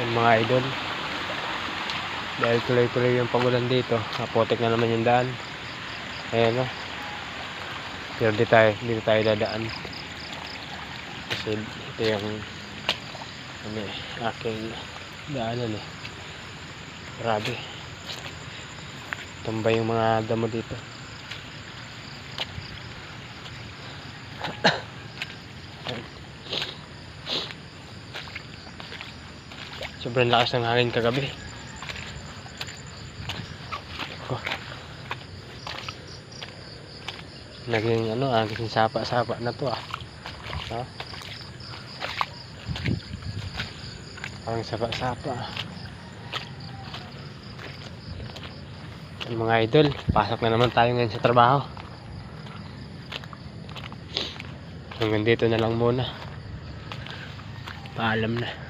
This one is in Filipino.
Yan mga idol, dahil tuloy-tuloy yung pagulan dito, kapotek na naman yung daan. Ayan o, pero dito tayo dadaan kasi ito yung aking daanan eh. Grabe, tambay yung mga damo dito. Sobrang lakas ng hangin kagabi. Naging naging sapa-sapa na to ah. Ha? Parang sapa-sapa. Mga idol, pasok na naman tayo ngayon sa trabaho. Hanggang dito na lang muna. Paalam na.